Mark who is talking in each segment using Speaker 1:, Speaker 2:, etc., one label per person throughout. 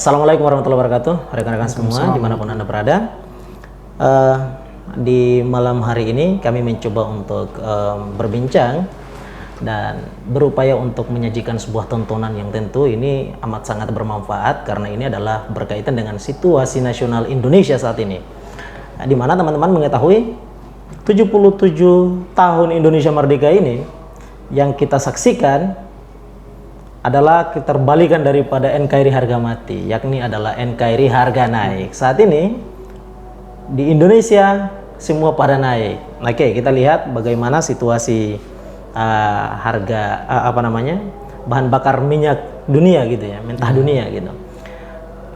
Speaker 1: Assalamualaikum warahmatullahi wabarakatuh, rekan-rekan semua dimanapun Anda berada. Di malam hari ini kami mencoba untuk berbincang dan berupaya untuk menyajikan sebuah tontonan yang tentu ini amat sangat bermanfaat karena ini adalah berkaitan dengan situasi nasional Indonesia saat ini. Di mana teman-teman mengetahui 77 tahun Indonesia Merdeka ini yang kita saksikan adalah keterbalikan daripada NKRI harga mati, yakni adalah NKRI harga naik. Saat ini di Indonesia semua pada naik. Oke, kita lihat bagaimana situasi harga bahan bakar minyak dunia gitu ya, mentah dunia gitu.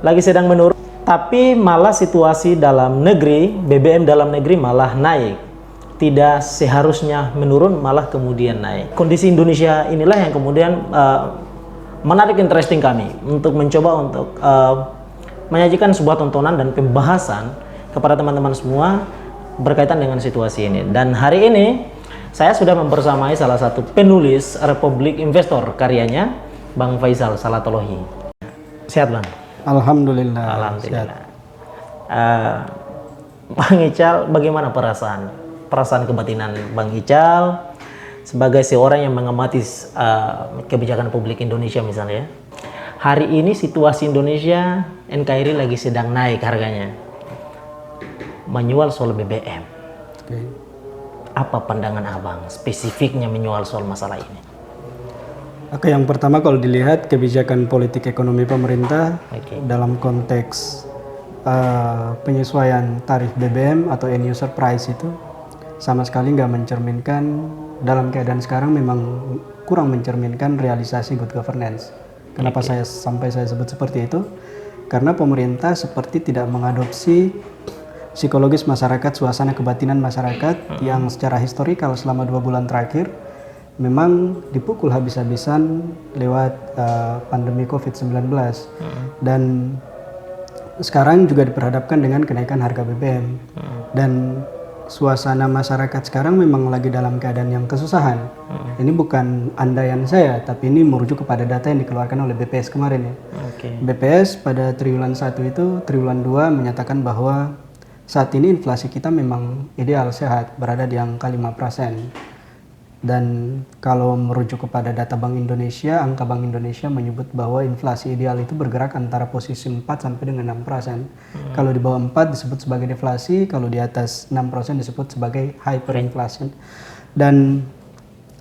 Speaker 1: Lagi sedang menurun, tapi malah situasi dalam negeri, BBM dalam negeri malah naik. Tidak seharusnya menurun, malah kemudian naik. Kondisi Indonesia inilah yang kemudian menarik interesting kami untuk mencoba untuk menyajikan sebuah tontonan dan pembahasan kepada teman-teman semua berkaitan dengan situasi ini. Dan hari ini saya sudah membersamai salah satu penulis Republik Investor karyanya, Bang Faisal Salatolohi. Sehat Bang?
Speaker 2: Alhamdulillah.
Speaker 1: Alhamdulillah. Bang Ical, bagaimana perasaan kebatinan Bang Ical sebagai seorang yang mengamati kebijakan publik Indonesia misalnya? Hari ini situasi Indonesia, NKRI lagi sedang naik harganya, menyual soal BBM.
Speaker 2: Okay.
Speaker 1: Apa pandangan abang spesifiknya menyual soal masalah ini?
Speaker 2: Oke, yang pertama kalau dilihat kebijakan politik ekonomi pemerintah dalam konteks penyesuaian tarif BBM atau end user price itu sama sekali nggak mencerminkan, dalam keadaan sekarang memang kurang mencerminkan realisasi good governance. Kenapa saya sebut seperti itu? Karena pemerintah seperti tidak mengadopsi psikologis masyarakat, suasana kebatinan masyarakat yang secara historikal selama 2 bulan terakhir memang dipukul habis-habisan lewat pandemi COVID-19. Dan sekarang juga diperhadapkan dengan kenaikan harga BBM. Dan suasana masyarakat sekarang memang lagi dalam keadaan yang kesusahan. Ini bukan andaian saya, tapi ini merujuk kepada data yang dikeluarkan oleh BPS kemarin ya. BPS pada triwulan 1 itu, triwulan 2 menyatakan bahwa saat ini inflasi kita memang ideal, sehat, berada di angka 5%. Dan kalau merujuk kepada data Bank Indonesia, angka Bank Indonesia menyebut bahwa inflasi ideal itu bergerak antara posisi 4 sampai dengan 6%. Kalau di bawah 4 disebut sebagai deflasi, kalau di atas 6% disebut sebagai hyperinflation. Dan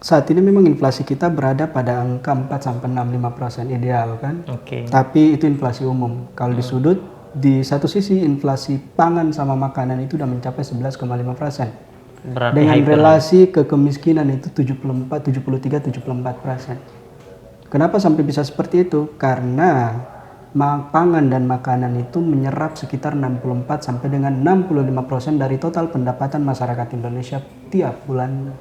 Speaker 2: saat ini memang inflasi kita berada pada angka 4 sampai 6-5% ideal kan. Tapi itu inflasi umum. Kalau di sudut, di satu sisi inflasi pangan sama makanan itu sudah mencapai 11,5%. Dengan relasi ke kemiskinan itu 73-74%. Kenapa sampai bisa seperti itu? Karena pangan dan makanan itu menyerap sekitar 64 sampai dengan 65% dari total pendapatan masyarakat Indonesia tiap bulan.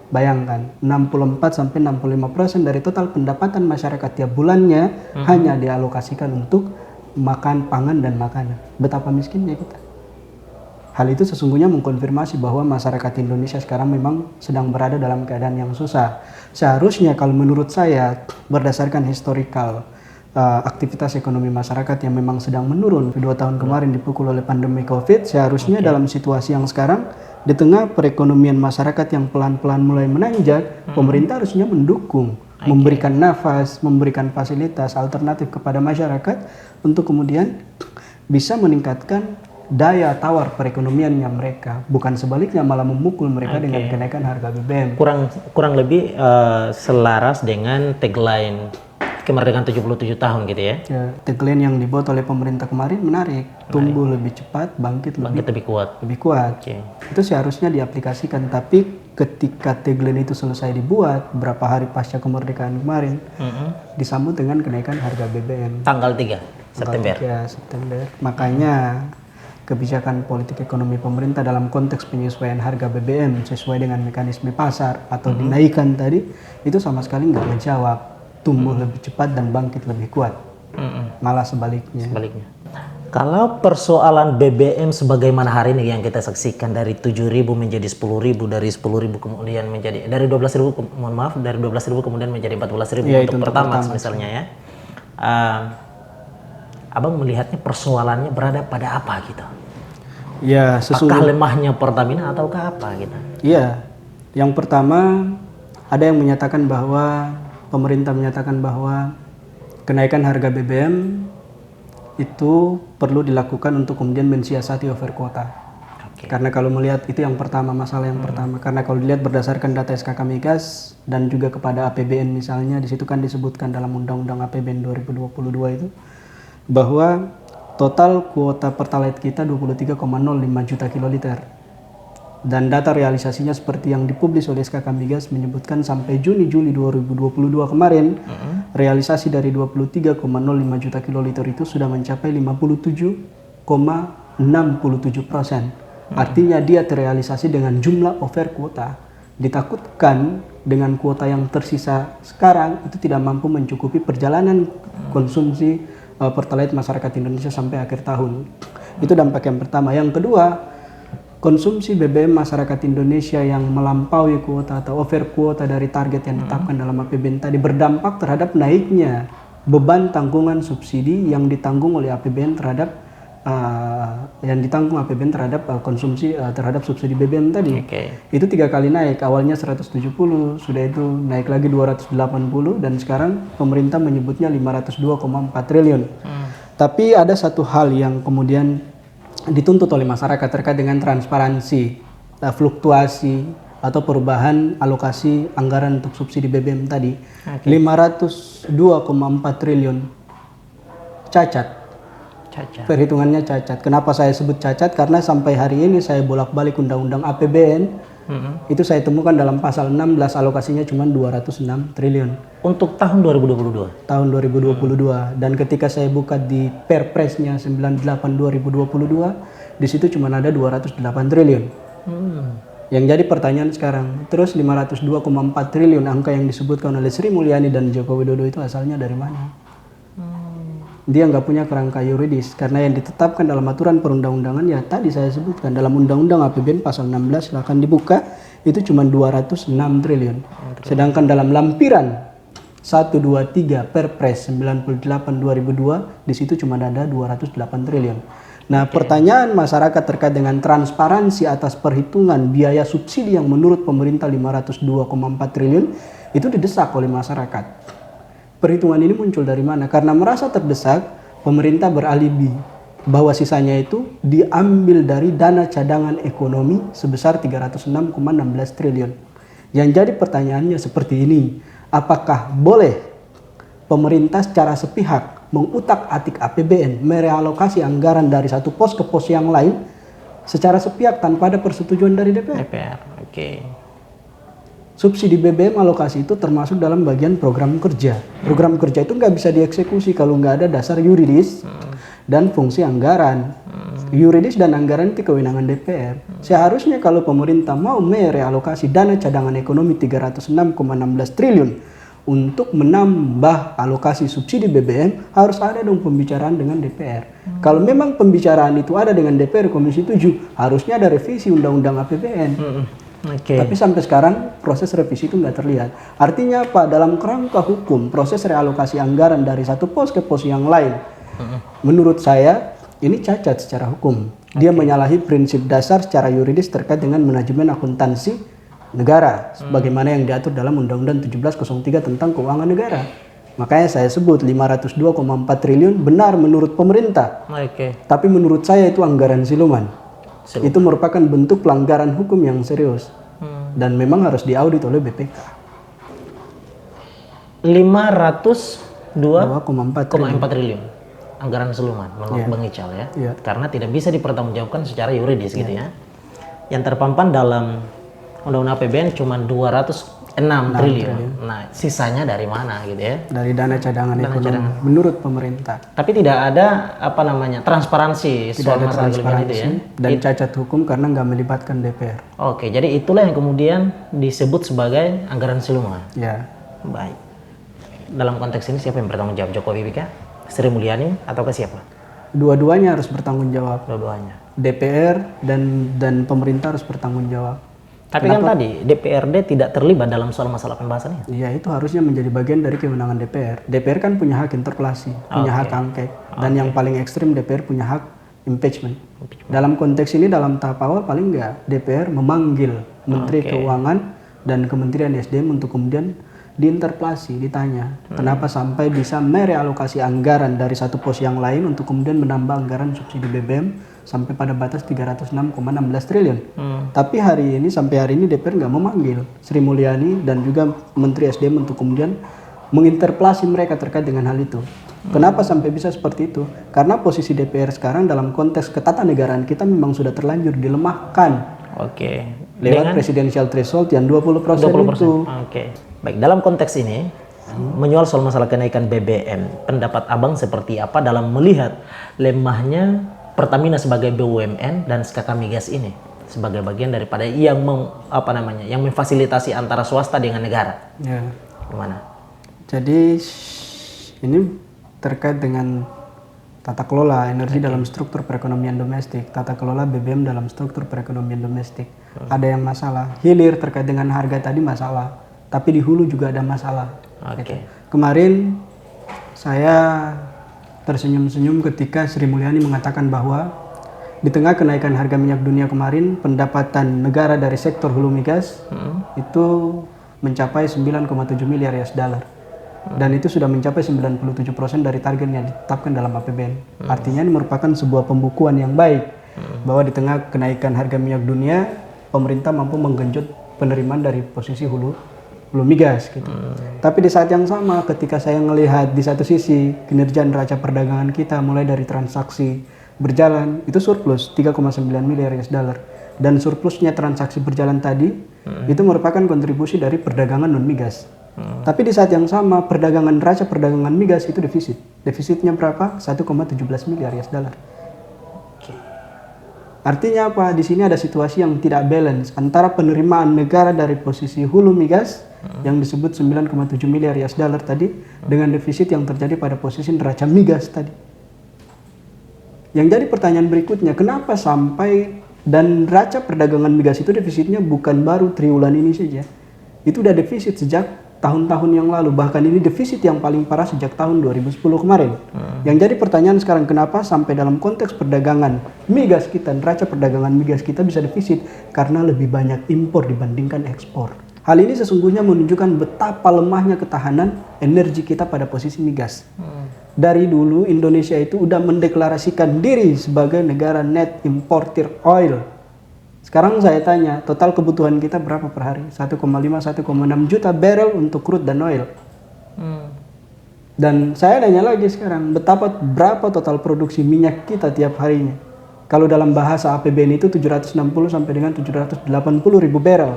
Speaker 2: Bayangkan, 64 sampai 65% dari total pendapatan masyarakat tiap bulannya hanya dialokasikan untuk makan, pangan dan makanan. Betapa miskinnya kita. Hal itu sesungguhnya mengkonfirmasi bahwa masyarakat Indonesia sekarang memang sedang berada dalam keadaan yang susah. Seharusnya kalau menurut saya, berdasarkan historikal aktivitas ekonomi masyarakat yang memang sedang menurun, 2 tahun kemarin dipukul oleh pandemi COVID, seharusnya dalam situasi yang sekarang, di tengah perekonomian masyarakat yang pelan-pelan mulai menanjak, pemerintah harusnya mendukung, memberikan nafas, memberikan fasilitas alternatif kepada masyarakat untuk kemudian bisa meningkatkan daya tawar perekonomiannya mereka, bukan sebaliknya malah memukul mereka dengan kenaikan harga BBM.
Speaker 1: Kurang lebih selaras dengan tagline kemerdekaan 77 tahun gitu ya.
Speaker 2: Tagline yang dibuat oleh pemerintah kemarin menarik, tumbuh lebih cepat, bangkit lebih kuat. Itu seharusnya diaplikasikan, tapi ketika tagline itu selesai dibuat berapa hari pasca kemerdekaan kemarin, disambut dengan kenaikan harga BBM.
Speaker 1: Tanggal 3 September.
Speaker 2: Makanya kebijakan politik ekonomi pemerintah dalam konteks penyesuaian harga BBM sesuai dengan mekanisme pasar atau dinaikkan tadi, itu sama sekali nggak menjawab tumbuh lebih cepat dan bangkit lebih kuat. Malah sebaliknya.
Speaker 1: Kalau persoalan BBM sebagaimana hari ini yang kita saksikan dari 7.000 menjadi 10.000, dari 10.000 kemudian menjadi dari 12.000 dari 12.000 kemudian menjadi 14.000 untuk Pertamax misalnya ya. Abang melihatnya persoalannya berada pada apa gitu?
Speaker 2: Ya,
Speaker 1: Apakah lemahnya Pertamina ataukah apa gitu?
Speaker 2: Iya, yang pertama ada yang menyatakan bahwa pemerintah menyatakan bahwa kenaikan harga BBM itu perlu dilakukan untuk kemudian mensiasati over kuota. Karena kalau melihat itu yang pertama, masalah yang pertama. Karena kalau dilihat berdasarkan data SKK Migas dan juga kepada APBN misalnya, di situ kan disebutkan dalam Undang-Undang APBN 2022 itu bahwa total kuota Pertalite kita 23,05 juta kiloliter. Dan data realisasinya seperti yang dipublis oleh SKK Migas menyebutkan sampai Juni-Juli 2022 kemarin, realisasi dari 23,05 juta kiloliter itu sudah mencapai 57,67%. Artinya dia terrealisasi dengan jumlah over kuota. Ditakutkan dengan kuota yang tersisa sekarang itu tidak mampu mencukupi perjalanan konsumsi Pertalite masyarakat Indonesia sampai akhir tahun. Itu dampak yang pertama. Yang kedua, konsumsi BBM masyarakat Indonesia yang melampaui kuota atau over kuota dari target yang ditetapkan dalam APBN tadi berdampak terhadap naiknya beban tanggungan subsidi yang ditanggung oleh APBN terhadap terhadap konsumsi terhadap subsidi BBM tadi. Itu 3 kali naik. Awalnya 170, sudah itu naik lagi 280 dan sekarang pemerintah menyebutnya 502,4 triliun. Tapi ada satu hal yang kemudian dituntut oleh masyarakat terkait dengan transparansi, fluktuasi atau perubahan alokasi anggaran untuk subsidi BBM tadi. 502,4 triliun cacat. Perhitungannya cacat. Kenapa saya sebut cacat? Karena sampai hari ini saya bolak-balik undang-undang APBN, itu saya temukan dalam pasal 16 alokasinya cuma 206 triliun.
Speaker 1: Untuk tahun 2022?
Speaker 2: Tahun 2022. Dan ketika saya buka di Perpresnya 98 2022, di situ cuma ada 208 triliun. Yang jadi pertanyaan sekarang, terus 502,4 triliun angka yang disebutkan oleh Sri Mulyani dan Joko Widodo itu asalnya dari mana? Dia nggak punya kerangka yuridis karena yang ditetapkan dalam aturan perundang-undangan ya tadi saya sebutkan dalam Undang-Undang APBN pasal 16 silakan dibuka itu cuma 206 triliun. Sedangkan dalam lampiran 123 Perpres 98 2002 di situ cuma ada 208 triliun. Nah, pertanyaan masyarakat terkait dengan transparansi atas perhitungan biaya subsidi yang menurut pemerintah 502,4 triliun itu didesak oleh masyarakat. Perhitungan ini muncul dari mana? Karena merasa terdesak, pemerintah beralibi bahwa sisanya itu diambil dari dana cadangan ekonomi sebesar 306,16 triliun. Yang jadi pertanyaannya seperti ini, apakah boleh pemerintah secara sepihak mengutak-atik APBN, merealokasi anggaran dari satu pos ke pos yang lain secara sepihak tanpa ada persetujuan dari DPR? Subsidi BBM alokasi itu termasuk dalam bagian program kerja. Program kerja itu nggak bisa dieksekusi kalau nggak ada dasar yuridis dan fungsi anggaran. Yuridis dan anggaran itu kewenangan DPR. Seharusnya kalau pemerintah mau merealokasi dana cadangan ekonomi 306,16 triliun untuk menambah alokasi subsidi BBM, harus ada dong pembicaraan dengan DPR. Kalau memang pembicaraan itu ada dengan DPR Komisi 7, harusnya ada revisi Undang-Undang APBN. Tapi sampai sekarang proses revisi itu nggak terlihat. Artinya apa? Dalam kerangka hukum, proses realokasi anggaran dari satu pos ke pos yang lain, menurut saya ini cacat secara hukum. Dia menyalahi prinsip dasar secara yuridis terkait dengan manajemen akuntansi negara, sebagaimana yang diatur dalam Undang-Undang 1703 tentang keuangan negara. Makanya saya sebut 502,4 triliun benar menurut pemerintah. Tapi menurut saya itu anggaran siluman. Itu merupakan bentuk pelanggaran hukum yang serius dan memang harus diaudit oleh BPK.
Speaker 1: 502,4 triliun anggaran siluman menurut Bang Ical ya, karena tidak bisa dipertanggungjawabkan secara yuridis gitu ya. Yang terpampang dalam Undang-Undang APBN cuma 206 triliun. Nah, sisanya dari mana gitu ya? Dari
Speaker 2: dana cadangan ekonomi menurut pemerintah.
Speaker 1: Tapi tidak ada transparansi soal masalah kelebihan itu ya.
Speaker 2: Dan cacat hukum karena nggak melibatkan DPR.
Speaker 1: Jadi itulah yang kemudian disebut sebagai anggaran siluman.
Speaker 2: Ya.
Speaker 1: Baik. Dalam konteks ini siapa yang bertanggung jawab? Jokowi kah? Sri Mulyani atau ke siapa?
Speaker 2: Dua-duanya harus bertanggung jawab.
Speaker 1: Dua-duanya.
Speaker 2: DPR dan pemerintah harus bertanggung jawab.
Speaker 1: Tapi kan tadi DPRD tidak terlibat dalam soal masalah pembahasannya.
Speaker 2: Iya, itu harusnya menjadi bagian dari kewenangan DPR. DPR kan punya hak interpelasi, punya hak angket, dan yang paling ekstrim DPR punya hak impeachment. Dalam konteks ini, dalam tahap awal paling enggak DPR memanggil Menteri Keuangan dan Kementerian SDM untuk kemudian diinterpelasi, ditanya kenapa sampai bisa merealokasi anggaran dari satu pos yang lain untuk kemudian menambah anggaran subsidi BBM sampai pada batas 306,16 triliun. Tapi sampai hari ini DPR nggak memanggil Sri Mulyani dan juga Menteri SDM untuk kemudian menginterpelasi mereka terkait dengan hal itu. Kenapa sampai bisa seperti itu? Karena posisi DPR sekarang dalam konteks ketatanegaraan kita memang sudah terlanjur dilemahkan. Lewat presidensial threshold yang 20% itu.
Speaker 1: Baik, dalam konteks ini menyoal soal masalah kenaikan BBM, pendapat Abang seperti apa dalam melihat lemahnya Pertamina sebagai BUMN dan SKK Migas ini sebagai bagian daripada yang yang memfasilitasi antara swasta dengan negara?
Speaker 2: Ya.
Speaker 1: Gimana?
Speaker 2: Jadi ini terkait dengan tata kelola energi dalam struktur perekonomian domestik, tata kelola BBM dalam struktur perekonomian domestik. Ada yang masalah, hilir terkait dengan harga tadi masalah, tapi di hulu juga ada masalah. Gitu. Kemarin saya tersenyum-senyum ketika Sri Mulyani mengatakan bahwa di tengah kenaikan harga minyak dunia kemarin, pendapatan negara dari sektor hulu migas itu mencapai 9,7 miliar US dollar. Dan itu sudah mencapai 97% dari target yang ditetapkan dalam APBN. Artinya ini merupakan sebuah pembukuan yang baik bahwa di tengah kenaikan harga minyak dunia, pemerintah mampu menggenjot penerimaan dari posisi hulu migas gitu. Tapi di saat yang sama ketika saya melihat di satu sisi kinerja neraca perdagangan kita mulai dari transaksi berjalan itu surplus 3,9 miliar US dollar, dan surplusnya transaksi berjalan tadi itu merupakan kontribusi dari perdagangan non migas. Tapi di saat yang sama perdagangan neraca perdagangan migas itu defisit. Defisitnya berapa? 1,17 miliar US dollar. Artinya apa? Di sini ada situasi yang tidak balance antara penerimaan negara dari posisi hulu migas yang disebut 9,7 miliar US dollar tadi dengan defisit yang terjadi pada posisi neraca migas tadi. Yang jadi pertanyaan berikutnya, kenapa sampai dan neraca perdagangan migas itu defisitnya bukan baru triwulan ini saja. Itu udah defisit sejak tahun-tahun yang lalu, bahkan ini defisit yang paling parah sejak tahun 2010 kemarin. Yang jadi pertanyaan sekarang, kenapa sampai dalam konteks perdagangan migas kita, neraca perdagangan migas kita bisa defisit? Karena lebih banyak impor dibandingkan ekspor. Hal ini sesungguhnya menunjukkan betapa lemahnya ketahanan energi kita pada posisi migas. Dari dulu Indonesia itu udah mendeklarasikan diri sebagai negara net importer oil. Sekarang saya tanya, total kebutuhan kita berapa per hari? 1,5-1,6 juta barrel untuk crude dan oil. Dan saya tanya lagi sekarang, berapa total produksi minyak kita tiap harinya? Kalau dalam bahasa APBN itu 760 sampai dengan 780 ribu barrel.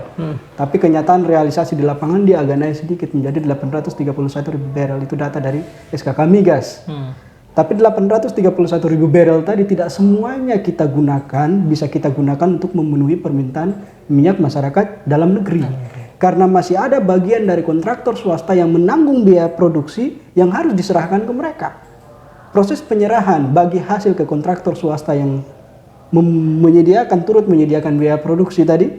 Speaker 2: Tapi kenyataan realisasi di lapangan dia agak naik sedikit menjadi 831 ribu barrel. Itu data dari SKK Migas. Tapi 831 ribu barrel tadi tidak semuanya bisa kita gunakan untuk memenuhi permintaan minyak masyarakat dalam negeri. Karena masih ada bagian dari kontraktor swasta yang menanggung biaya produksi yang harus diserahkan ke mereka. Proses penyerahan bagi hasil ke kontraktor swasta yang turut menyediakan biaya produksi tadi,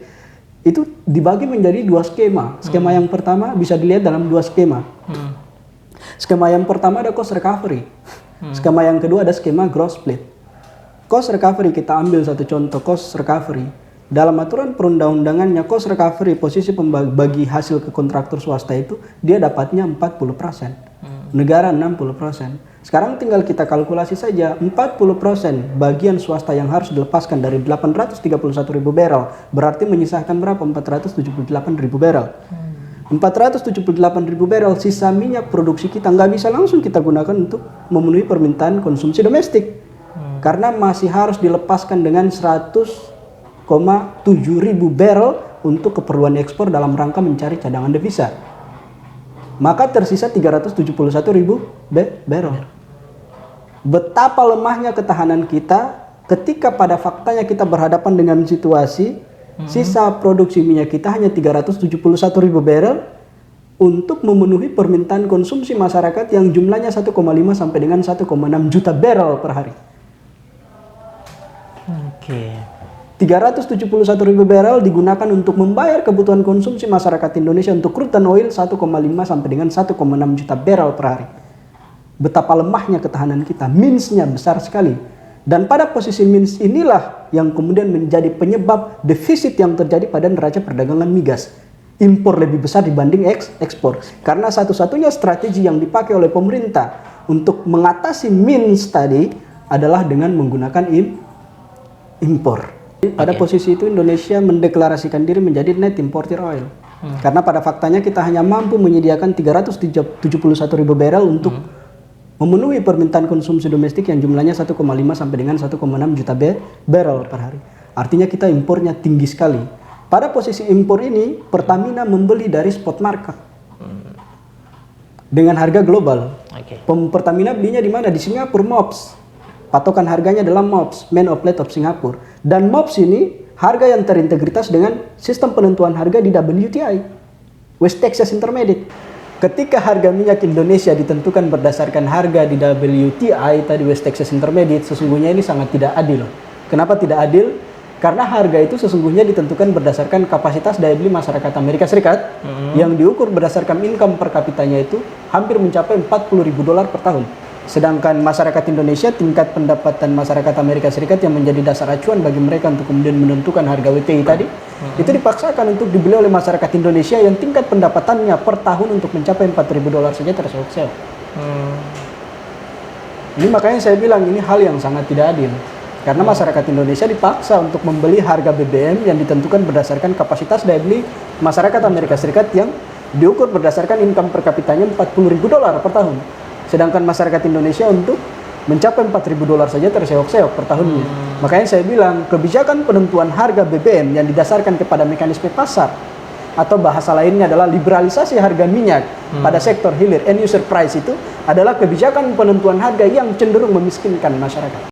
Speaker 2: itu dibagi menjadi dua skema. Skema yang pertama bisa dilihat dalam dua skema. Skema yang pertama ada cost recovery. Skema yang kedua ada skema gross split. Cost recovery, kita ambil satu contoh cost recovery. Dalam aturan perundang-undangannya cost recovery, posisi pembagi hasil ke kontraktor swasta itu dia dapatnya 40%. Negara 60%. Sekarang tinggal kita kalkulasi saja 40% bagian swasta yang harus dilepaskan dari 831 ribu barrel berarti menyisakan berapa? 478 ribu barrel. 478 ribu barrel sisa minyak produksi kita nggak bisa langsung kita gunakan untuk memenuhi permintaan konsumsi domestik. Karena masih harus dilepaskan dengan 100,7 ribu barrel untuk keperluan ekspor dalam rangka mencari cadangan devisa. Maka tersisa 371 ribu barrel. Betapa lemahnya ketahanan kita ketika pada faktanya kita berhadapan dengan situasi sisa produksi minyak kita hanya 371 ribu barrel untuk memenuhi permintaan konsumsi masyarakat yang jumlahnya 1,5 sampai dengan 1,6 juta barrel per hari. 371.000 barrel digunakan untuk membayar kebutuhan konsumsi masyarakat Indonesia untuk crude dan oil 1,5 sampai dengan 1,6 juta barrel per hari. Betapa lemahnya ketahanan kita, means-nya besar sekali. Dan pada posisi means inilah yang kemudian menjadi penyebab defisit yang terjadi pada neraca perdagangan migas. Impor lebih besar dibanding ekspor. Karena satu-satunya strategi yang dipakai oleh pemerintah untuk mengatasi means tadi adalah dengan menggunakan impor. Pada posisi itu Indonesia mendeklarasikan diri menjadi net importer oil. Karena pada faktanya kita hanya mampu menyediakan 371.000 barrel untuk memenuhi permintaan konsumsi domestik yang jumlahnya 1,5 sampai dengan 1,6 juta barrel per hari. Artinya kita impornya tinggi sekali. Pada posisi impor ini Pertamina membeli dari spot market dengan harga global. Pertamina belinya di mana? Di Singapura, MOPS. Patokan harganya adalah MOPS, Main Outlet of Singapore. Dan MOPS ini harga yang terintegritas dengan sistem penentuan harga di WTI, West Texas Intermediate. Ketika harga minyak Indonesia ditentukan berdasarkan harga di WTI tadi West Texas Intermediate, sesungguhnya ini sangat tidak adil. Kenapa tidak adil? Karena harga itu sesungguhnya ditentukan berdasarkan kapasitas daya beli masyarakat Amerika Serikat yang diukur berdasarkan income per kapitanya itu hampir mencapai $40.000 per tahun. Sedangkan masyarakat Indonesia, tingkat pendapatan masyarakat Amerika Serikat yang menjadi dasar acuan bagi mereka untuk kemudian menentukan harga WTI tadi, itu dipaksakan untuk dibeli oleh masyarakat Indonesia yang tingkat pendapatannya per tahun untuk mencapai $4.000 saja terseok-seok. Ini makanya saya bilang ini hal yang sangat tidak adil. Karena masyarakat Indonesia dipaksa untuk membeli harga BBM yang ditentukan berdasarkan kapasitas daya beli masyarakat Amerika Serikat yang diukur berdasarkan income per kapitanya $40.000 per tahun. Sedangkan masyarakat Indonesia untuk mencapai $4.000 saja terseok-seok per tahunnya. Makanya saya bilang kebijakan penentuan harga BBM yang didasarkan kepada mekanisme pasar atau bahasa lainnya adalah liberalisasi harga minyak pada sektor hilir end user price itu adalah kebijakan penentuan harga yang cenderung memiskinkan masyarakat.